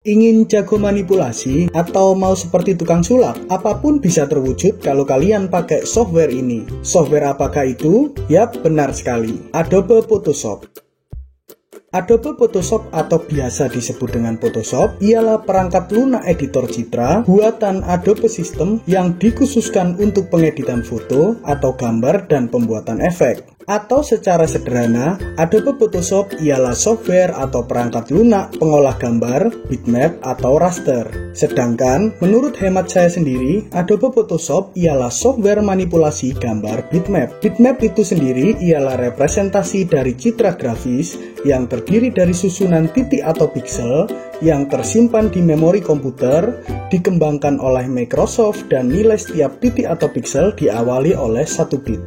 Ingin jago manipulasi atau mau seperti tukang sulap? Apapun bisa terwujud kalau kalian pakai software ini. Software apakah itu? Yap, benar sekali. Adobe Photoshop. Adobe Photoshop atau biasa disebut dengan Photoshop ialah perangkat lunak editor citra buatan Adobe System yang dikhususkan untuk pengeditan foto atau gambar dan pembuatan efek. Atau secara sederhana, Adobe Photoshop ialah software atau perangkat lunak pengolah gambar, bitmap, atau raster. Sedangkan, menurut hemat saya sendiri, Adobe Photoshop ialah software manipulasi gambar bitmap. Bitmap itu sendiri ialah representasi dari citra grafis yang terdiri dari susunan titik atau pixel yang tersimpan di memori komputer, dikembangkan oleh Microsoft dan nilai setiap titik atau pixel diawali oleh 1 bit.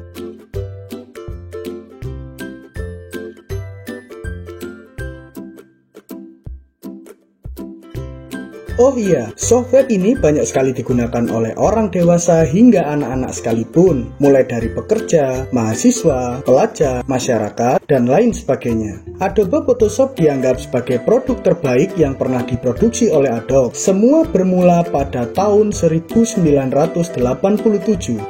Oh iya, software ini banyak sekali digunakan oleh orang dewasa hingga anak-anak sekalipun, mulai dari pekerja, mahasiswa, pelajar, masyarakat, dan lain sebagainya. Adobe Photoshop dianggap sebagai produk terbaik yang pernah diproduksi oleh Adobe. Semua bermula pada tahun 1987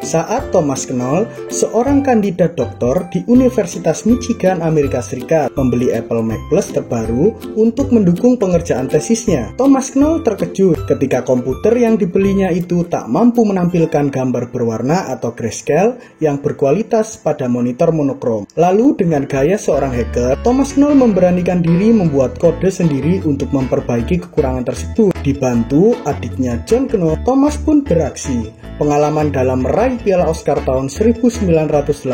saat Thomas Knoll, seorang kandidat doktor di Universitas Michigan, Amerika Serikat, membeli Apple Mac Plus terbaru untuk mendukung pengerjaan tesisnya. Thomas Knoll terkejut ketika komputer yang dibelinya itu tak mampu menampilkan gambar berwarna atau grayscale yang berkualitas pada monitor monokrom. Lalu dengan gaya seorang hacker, Thomas Knoll memberanikan diri membuat kode sendiri untuk memperbaiki kekurangan tersebut. Dibantu adiknya John Knoll, Thomas pun beraksi. Pengalaman dalam meraih Piala Oscar tahun 1989,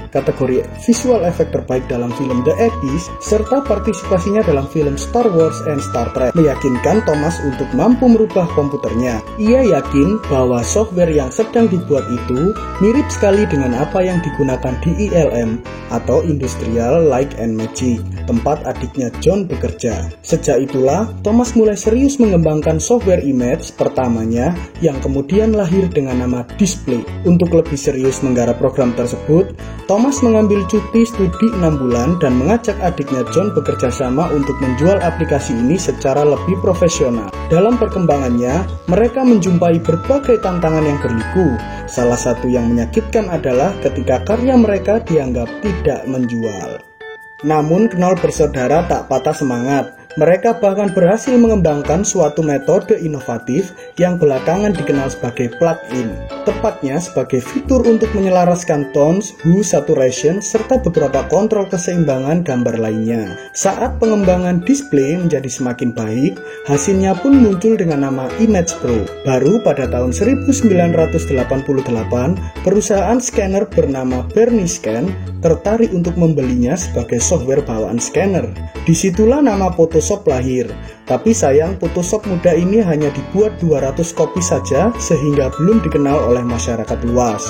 kategori visual effect terbaik dalam film The Abyss, serta partisipasinya dalam film Star Wars and Star Trek, meyakinkan Thomas untuk mampu merubah komputernya. Ia yakin bahwa software yang sedang dibuat itu mirip sekali dengan apa yang digunakan di ILM atau Industrial Light and Magic, tempat adiknya John bekerja. Sejak itulah, Thomas mulai serius mengembangkan software image pertamanya yang kemudian lahir dengan nama Display. Untuk lebih serius menggarap program tersebut, Thomas mengambil cuti studi 6 bulan dan mengajak adiknya John bekerja sama untuk menjual aplikasi ini secara lebih profesional. Dalam perkembangannya, mereka menjumpai berbagai tantangan yang berliku. Salah satu yang menyakitkan adalah ketika karya mereka dianggap tidak menjual. Namun Knoll bersaudara tak patah semangat. Mereka bahkan berhasil mengembangkan suatu metode inovatif yang belakangan dikenal sebagai plugin, tepatnya sebagai fitur untuk menyelaraskan tones, hue, saturation, serta beberapa kontrol keseimbangan gambar lainnya. Saat pengembangan Display menjadi semakin baik, hasilnya pun muncul dengan nama Image Pro. Baru pada tahun 1988, perusahaan scanner bernama Bernie Scan tertarik untuk membelinya sebagai software bawaan scanner. Disitulah nama Photoshop lahir. Tapi sayang, Photoshop muda ini hanya dibuat 200 kopi saja sehingga belum dikenal oleh masyarakat luas.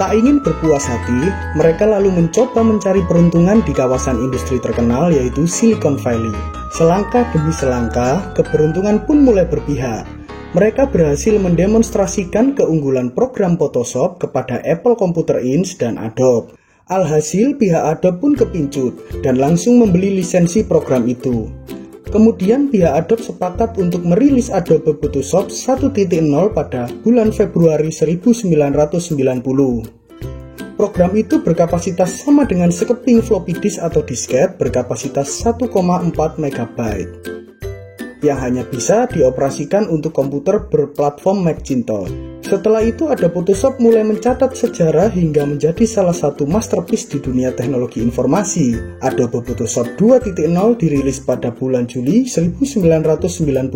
Tak ingin berpuas hati, mereka lalu mencoba mencari peruntungan di kawasan industri terkenal yaitu Silicon Valley. Selangkah demi selangkah, keberuntungan pun mulai berpihak. Mereka berhasil mendemonstrasikan keunggulan program Photoshop kepada Apple Computer Inc. dan Adobe. Alhasil pihak Adobe pun kepincut dan langsung membeli lisensi program itu. Kemudian pihak Adobe sepakat untuk merilis Adobe Photoshop 1.0 pada bulan Februari 1990. Program itu berkapasitas sama dengan sekeping floppy disk atau disket berkapasitas 1,4 MB yang hanya bisa dioperasikan untuk komputer berplatform Macintosh. Setelah itu Adobe Photoshop mulai mencatat sejarah hingga menjadi salah satu masterpiece di dunia teknologi informasi. Adobe Photoshop 2.0 dirilis pada bulan Juli 1991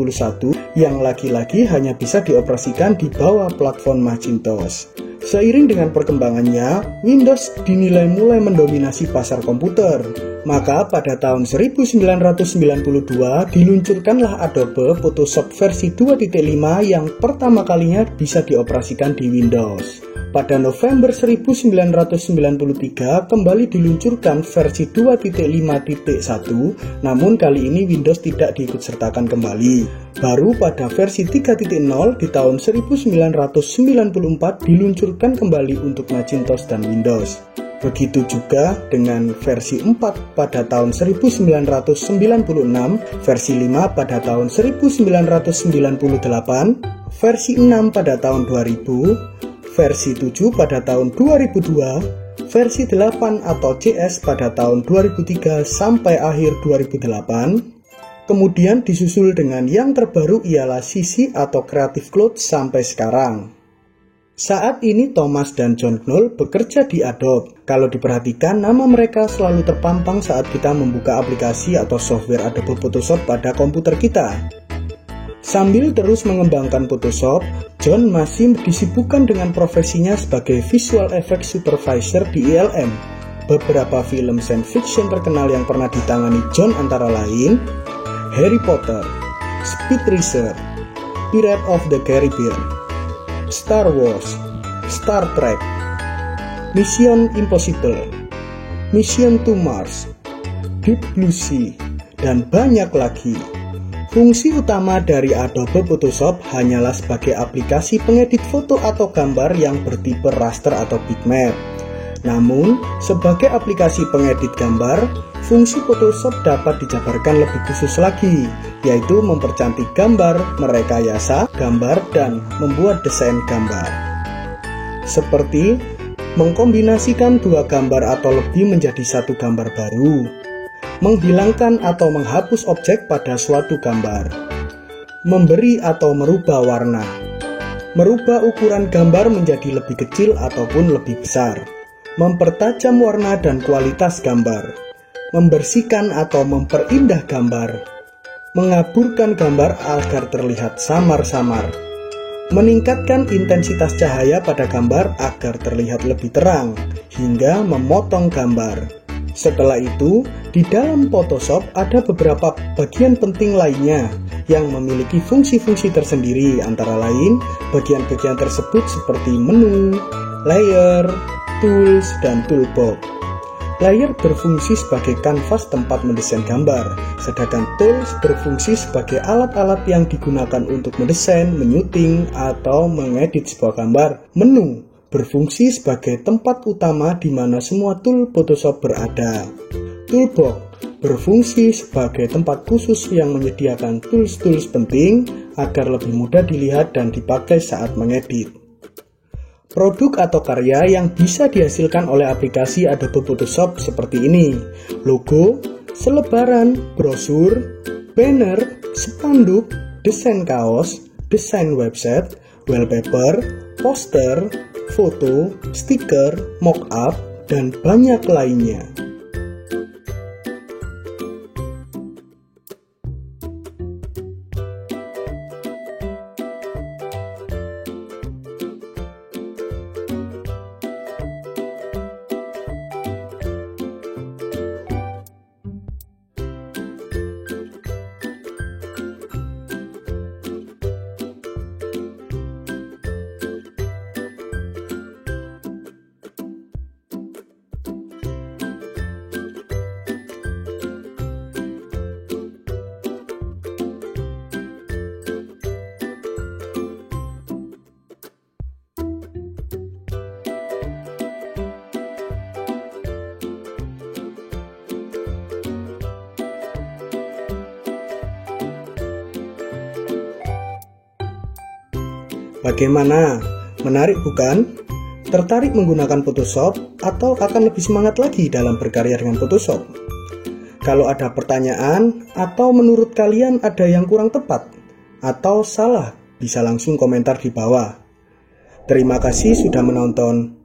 yang lagi-lagi hanya bisa dioperasikan di bawah platform Macintosh. Seiring dengan perkembangannya, Windows dinilai mulai mendominasi pasar komputer. Maka pada tahun 1992 diluncurkanlah Adobe Photoshop versi 2.5 yang pertama kalinya bisa dioperasikan di Windows. Pada November 1993 kembali diluncurkan versi 2.5.1, namun kali ini Windows tidak diikutsertakan kembali. Baru pada versi 3.0 di tahun 1994 diluncurkan kembali untuk Macintosh dan Windows. Begitu juga dengan versi 4 pada tahun 1996, versi 5 pada tahun 1998, versi 6 pada tahun 2000, versi 7 pada tahun 2002, versi 8 atau CS pada tahun 2003 sampai akhir 2008, kemudian disusul dengan yang terbaru ialah CC atau Creative Cloud sampai sekarang. Saat ini Thomas dan John Knoll bekerja di Adobe. Kalau diperhatikan, nama mereka selalu terpampang saat kita membuka aplikasi atau software Adobe Photoshop pada komputer kita. Sambil terus mengembangkan Photoshop, John masih disibukkan dengan profesinya sebagai Visual Effects Supervisor di ILM. Beberapa film science fiction terkenal yang pernah ditangani John antara lain Harry Potter, Speed Racer, Pirates of the Caribbean, Star Wars, Star Trek, Mission Impossible, Mission to Mars, Deep Blue Sea, dan banyak lagi. Fungsi utama dari Adobe Photoshop hanyalah sebagai aplikasi pengedit foto atau gambar yang bertipe raster atau bitmap. Namun, sebagai aplikasi pengedit gambar, fungsi Photoshop dapat dijabarkan lebih khusus lagi, yaitu mempercantik gambar, merekayasa gambar, dan membuat desain gambar. Seperti mengkombinasikan dua gambar atau lebih menjadi satu gambar baru, menghilangkan atau menghapus objek pada suatu gambar, memberi atau merubah warna, merubah ukuran gambar menjadi lebih kecil ataupun lebih besar, mempertajam warna dan kualitas gambar, membersihkan atau memperindah gambar, mengaburkan gambar agar terlihat samar-samar, meningkatkan intensitas cahaya pada gambar agar terlihat lebih terang, hingga memotong gambar. Setelah itu, di dalam Photoshop ada beberapa bagian penting lainnya yang memiliki fungsi-fungsi tersendiri, antara lain bagian-bagian tersebut seperti menu, layer, tools, dan toolbox. Layer berfungsi sebagai kanvas tempat mendesain gambar, sedangkan tools berfungsi sebagai alat-alat yang digunakan untuk mendesain, menyuting, atau mengedit sebuah gambar. Menu berfungsi sebagai tempat utama di mana semua tool Photoshop berada. Toolbox berfungsi sebagai tempat khusus yang menyediakan tools-tools penting agar lebih mudah dilihat dan dipakai saat mengedit. Produk atau karya yang bisa dihasilkan oleh aplikasi Adobe Photoshop seperti ini: logo, selebaran, brosur, banner, spanduk, desain kaos, desain website, wallpaper, poster, foto, stiker, mockup, dan banyak lainnya. Bagaimana? Menarik bukan? Tertarik menggunakan Photoshop atau akan lebih semangat lagi dalam berkarya dengan Photoshop? Kalau ada pertanyaan atau menurut kalian ada yang kurang tepat atau salah, bisa langsung komentar di bawah. Terima kasih sudah menonton.